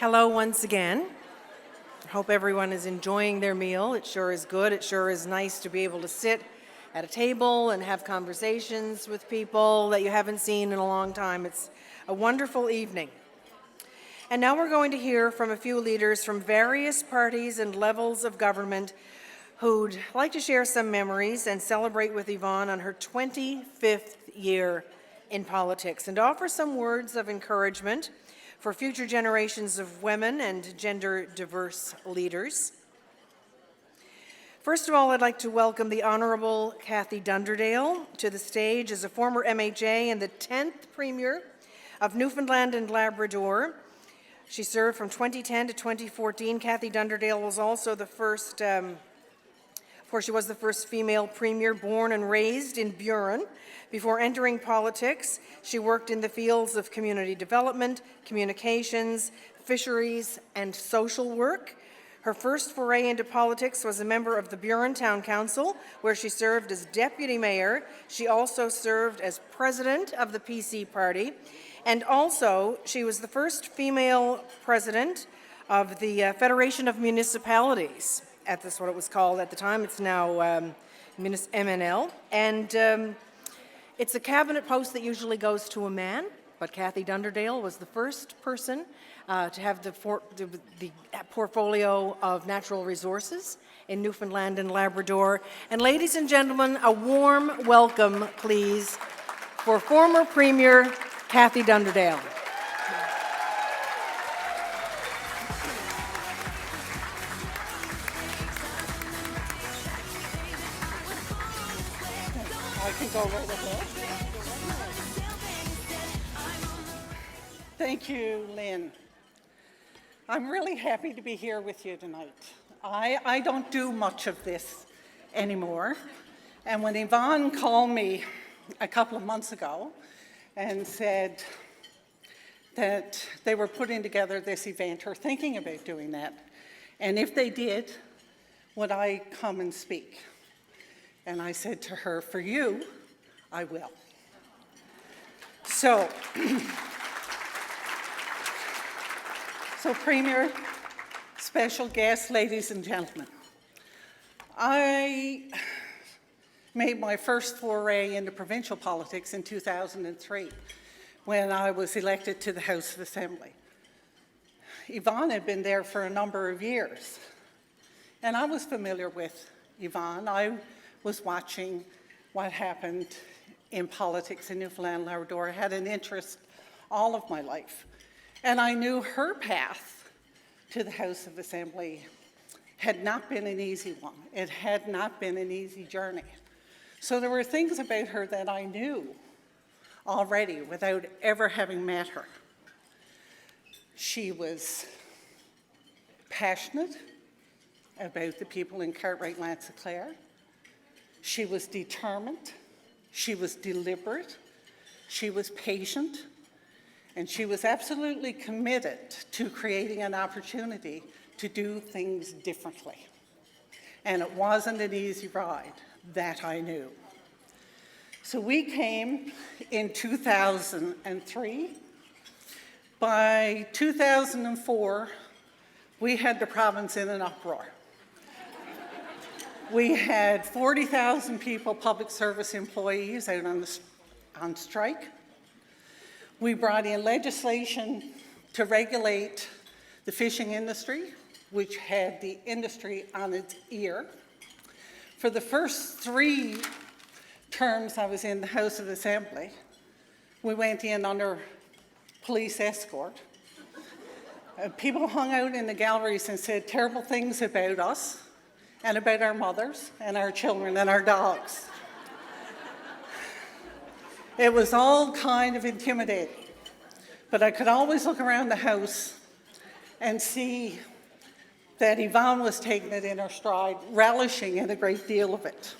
Hello once again. I hope everyone is enjoying their meal. It sure is good. It sure is nice to be able to sit at a table and have conversations with people that you haven't seen in a long time. It's a wonderful evening. And now we're going to hear from a few leaders from various parties and levels of government who'd like to share some memories and celebrate with Yvonne on her 25th year in politics and offer some words of encouragement for future generations of women and gender-diverse leaders. First of all, I'd like to welcome the Honourable Kathy Dunderdale to the stage as a former MHA and the 10th Premier of Newfoundland and Labrador. She served from 2010 to 2014. Kathy Dunderdale was also the first, of course, she was the first female Premier born and raised in Burin. Before entering politics, she worked in the fields of community development, communications, fisheries, and social work. Her first foray into politics was a member of the Burin Town Council, where she served as deputy mayor. She also served as president of the PC Party, and also she was the first female president of the Federation of Municipalities. That's what it was called at the time. It's now MNL. And it's a cabinet post that usually goes to a man, but Kathy Dunderdale was the first person to have the portfolio of natural resources in Newfoundland and Labrador. And ladies and gentlemen, a warm welcome, please, for former Premier Kathy Dunderdale. I can go right ahead. Thank you, Lynn. I'm really happy to be here with you tonight. I don't do much of this anymore. And when Yvonne called me a couple of months ago and said that they were putting together this event or thinking about doing that, and if they did, would I come and speak? And I said to her, for you, I will. So Premier, special guests, ladies and gentlemen, I made my first foray into provincial politics in 2003 when I was elected to the House of Assembly. Yvonne had been there for a number of years, and I was familiar with Yvonne. I was watching what happened in politics in Newfoundland and Labrador. I had an interest all of my life. And I knew her path to the House of Assembly had not been an easy one. It had not been an easy journey. So there were things about her that I knew already without ever having met her. She was passionate about the people in Cartwright Lansinclair. She was determined, she was deliberate, she was patient, and she was absolutely committed to creating an opportunity to do things differently. And it wasn't an easy ride, that I knew. So we came in 2003. By 2004, we had the province in an uproar. We had 40,000 people, public service employees, out on strike. We brought in legislation to regulate the fishing industry, which had the industry on its ear. For the first 3 terms I was in the House of Assembly, we went in under police escort. People hung out in the galleries and said terrible things about us, and about our mothers and our children and our dogs. It was all kind of intimidating, but I could always look around the house and see that Yvonne was taking it in her stride, relishing in a great deal of it.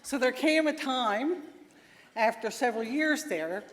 So there came a time, after several years there,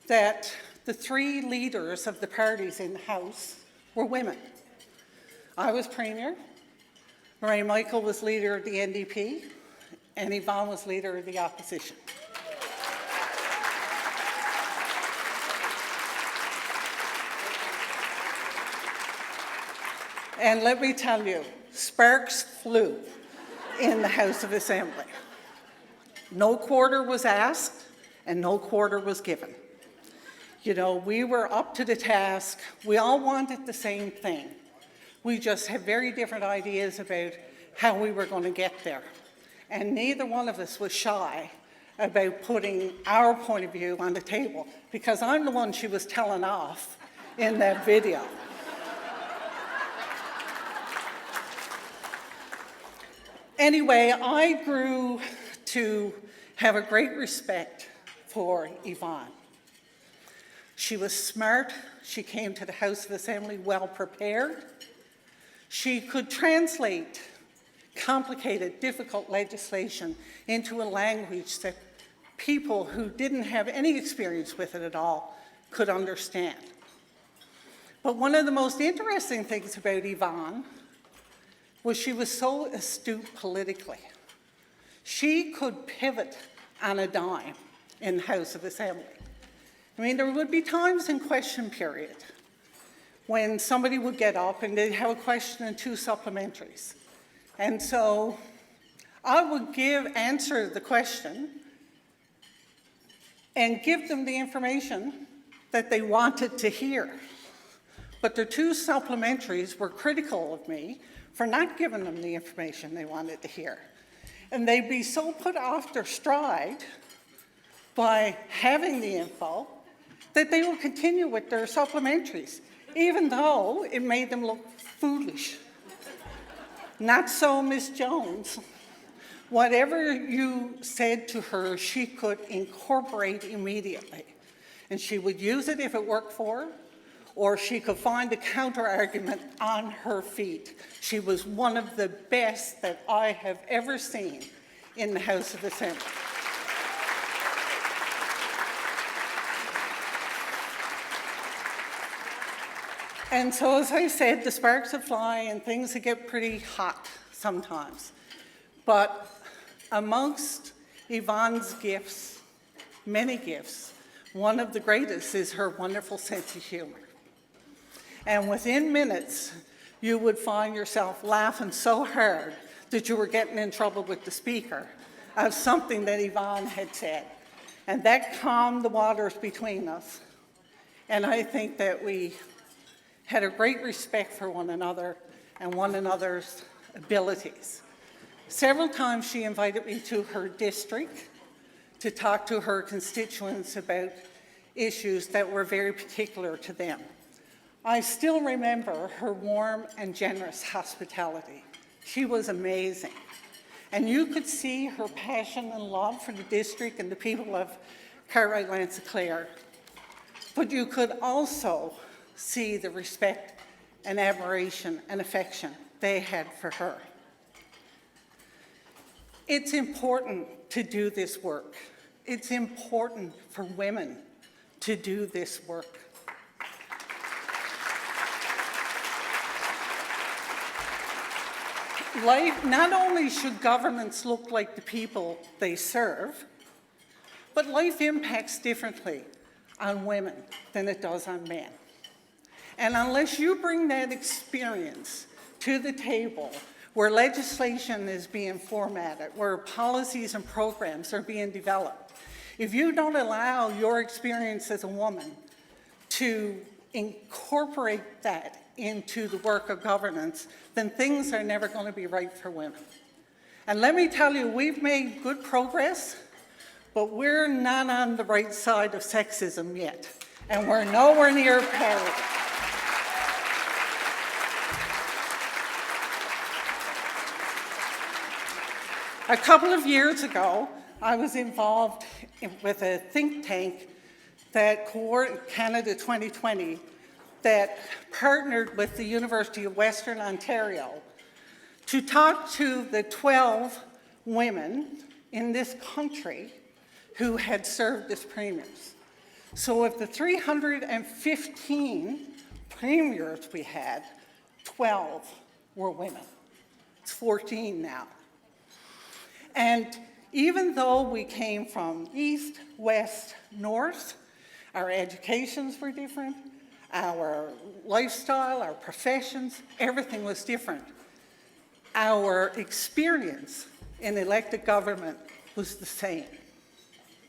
that the 3 leaders of the parties in the House were women. I was Premier, Marie Michael was leader of the NDP, and Yvonne was leader of the opposition. And let me tell you, sparks flew in the House of Assembly. No quarter was asked and no quarter was given. You know, we were up to the task. We all wanted the same thing. We just had very different ideas about how we were going to get there. And neither one of us was shy about putting our point of view on the table, because I'm the one she was telling off in that video. Anyway, I grew to have a great respect for Yvonne. She was smart. She came to the House of Assembly well prepared. She could translate complicated, difficult legislation into a language that people who didn't have any experience with it at all could understand. But one of the most interesting things about Yvonne was she was so astute politically. She could pivot on a dime in the House of Assembly. I mean, there would be times in question period when somebody would get up and they'd have a question and 2 supplementaries. And so I would answer the question and give them the information that they wanted to hear. But the 2 supplementaries were critical of me for not giving them the information they wanted to hear. And they'd be so put off their stride by having the info that they would continue with their supplementaries, even though it made them look foolish. Not so Miss Jones. Whatever you said to her, she could incorporate immediately. And she would use it if it worked for her, or she could find a counter-argument on her feet. She was one of the best that I have ever seen in the House of Assembly. And so, as I said, the sparks would fly and things would get pretty hot sometimes. But amongst Yvonne's gifts, many gifts, one of the greatest is her wonderful sense of humor. And within minutes, you would find yourself laughing so hard that you were getting in trouble with the speaker of something that Yvonne had said. And that calmed the waters between us. And I think that we had a great respect for one another and one another's abilities. Several times she invited me to her district to talk to her constituents about issues that were very particular to them. I still remember her warm and generous hospitality. She was amazing. And you could see her passion and love for the district and the people of Cartwright Lanzaclare. But you could also see the respect and admiration and affection they had for her. It's important to do this work. It's important for women to do this work. Not only should governments look like the people they serve, but life impacts differently on women than it does on men. And unless you bring that experience to the table where legislation is being formatted, where policies and programs are being developed, if you don't allow your experience as a woman to incorporate that into the work of governance, then things are never going to be right for women. And let me tell you, we've made good progress, but we're not on the right side of sexism yet, and we're nowhere near parity. A couple of years ago, I was involved with a think tank that Canada 2020 that partnered with the University of Western Ontario to talk to the 12 women in this country who had served as premiers. So of the 315 premiers we had, 12 were women. It's 14 now. And even though we came from east, west, north, our educations were different, our lifestyle, our professions, everything was different. Our experience in elected government was the same.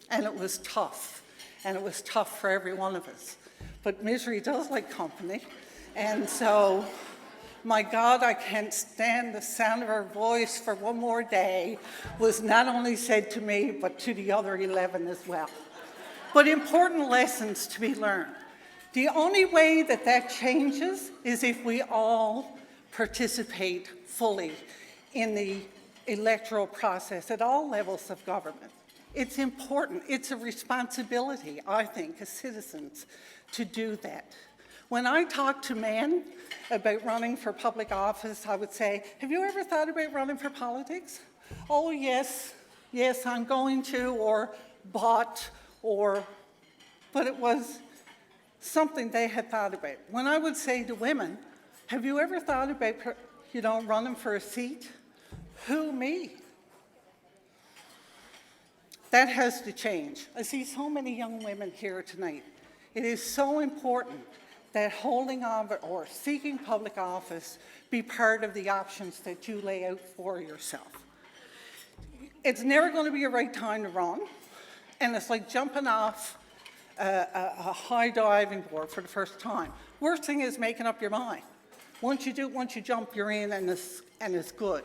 And it was tough. And it was tough for every one of us. But misery does like company. And so, my God, I can't stand the sound of her voice for one more day was not only said to me, but to the other 11 as well. But important lessons to be learned. The only way that that changes is if we all participate fully in the electoral process at all levels of government. It's important. It's a responsibility, I think, as citizens to do that. When I talk to men about running for public office, I would say, have you ever thought about running for politics? Oh, yes, I'm going to, or but it was something they had thought about. When I would say to women, have you ever thought about, running for a seat? Who, me? That has to change. I see so many young women here tonight. It is so important that holding on or seeking public office be part of the options that you lay out for yourself. It's never going to be a right time to run, and it's like jumping off a high diving board for the first time. Worst thing is making up your mind. Once you jump, you're in, and it's good.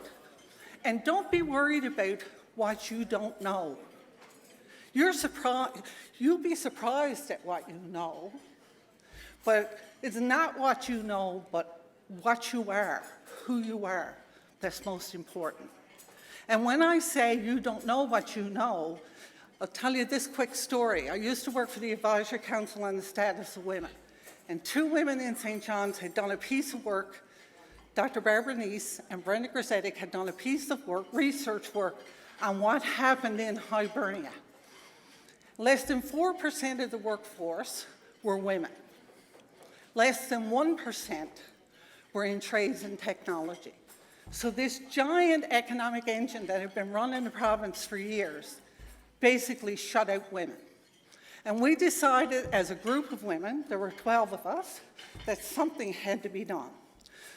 And don't be worried about what you don't know. You'll be surprised at what you know, but it's not what you know, but what you are, who you are, that's most important. And when I say you don't know what you know, I'll tell you this quick story. I used to work for the Advisory Council on the Status of Women, and two women in St. John's had done a piece of work. Dr. Barbara Neese and Brenda Grzetic had done a piece of work, research work, on what happened in Hibernia. Less than 4% of the workforce were women. Less than 1% were in trades and technology. So this giant economic engine that had been run in the province for years basically shut out women. And we decided as a group of women, there were 12 of us, that something had to be done.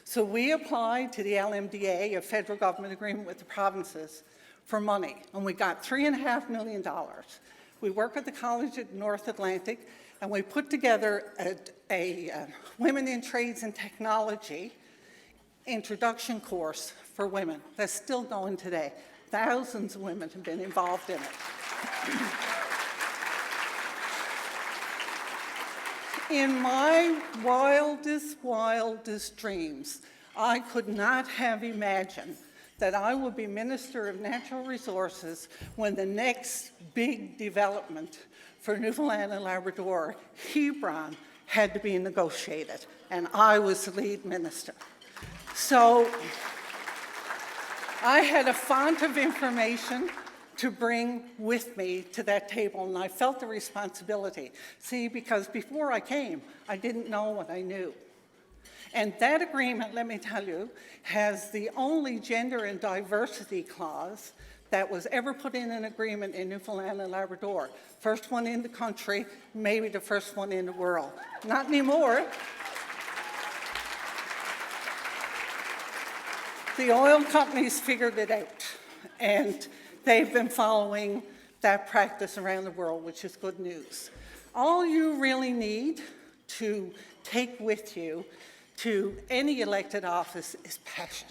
So we applied to the LMDA, a federal government agreement with the provinces, for money, and we got $3.5 million. We worked with the College at North Atlantic, and we put together a Women in Trades and Technology introduction course for women that's still going today. Thousands of women have been involved in it. In my wildest dreams, I could not have imagined that I would be Minister of Natural Resources when the next big development for Newfoundland and Labrador, Hebron, had to be negotiated, and I was the lead minister. So I had a font of information to bring with me to that table, and I felt the responsibility. See, because before I came, I didn't know what I knew. And that agreement, let me tell you, has the only gender and diversity clause that was ever put in an agreement in Newfoundland and Labrador. First one in the country, maybe the first one in the world. Not anymore. The oil companies figured it out, and they've been following that practice around the world, which is good news. All you really need to take with you to any elected office is passion.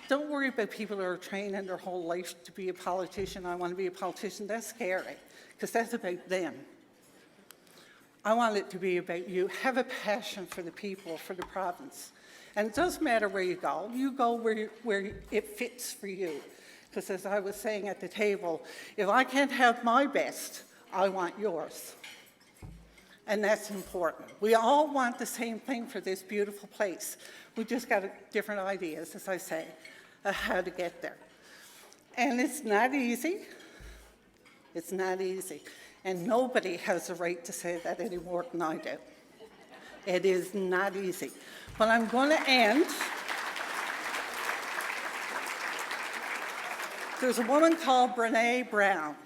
Don't worry about people who are trained in their whole life to be a politician. I want to be a politician. That's scary, because that's about them. I want it to be about you. Have a passion for the people, for the province. And it doesn't matter where you go where it fits for you. Because as I was saying at the table, if I can't have my best, I want yours. And that's important. We all want the same thing for this beautiful place. We just got different ideas, as I say, of how to get there. And it's not easy. It's not easy. And nobody has the right to say that any more than I do. It is not easy. But I'm going to end. There's a woman called Brené Brown,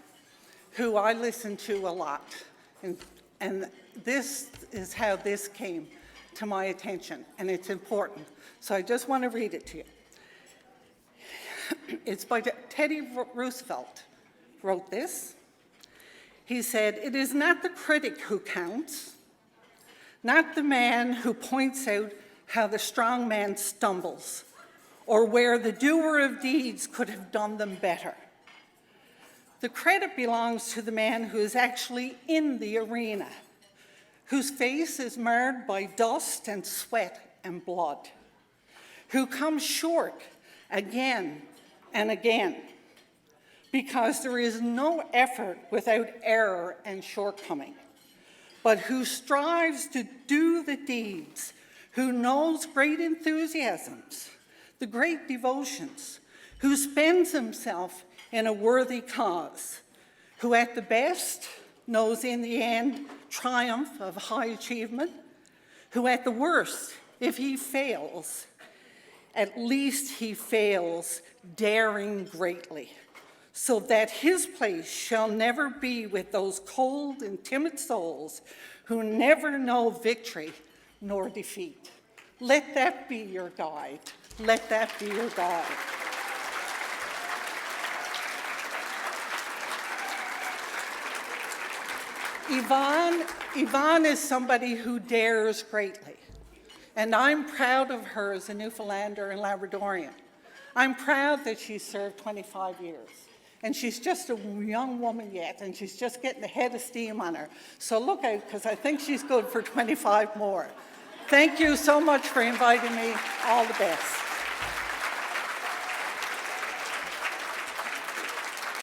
who I listen to a lot. And this is how this came to my attention, and it's important. So I just want to read it to you. It's by Teddy Roosevelt, wrote this. He said, "It is not the critic who counts, not the man who points out how the strong man stumbles, or where the doer of deeds could have done them better. The credit belongs to the man who is actually in the arena, whose face is marred by dust and sweat and blood, who comes short again and again, because there is no effort without error and shortcoming, but who strives to do the deeds, who knows great enthusiasms, the great devotions, who spends himself in a worthy cause, who at the best knows in the end triumph of high achievement, who at the worst, if he fails, at least he fails daring greatly, so that his place shall never be with those cold and timid souls who never know victory nor defeat." Let that be your guide. Let that be your guide. Yvonne is somebody who dares greatly, and I'm proud of her as a Newfoundlander and Labradorian. I'm proud that she served 25 years, and she's just a young woman yet, and she's just getting the head of steam on her. So look out, because I think she's good for 25 more. Thank you so much for inviting me. All the best.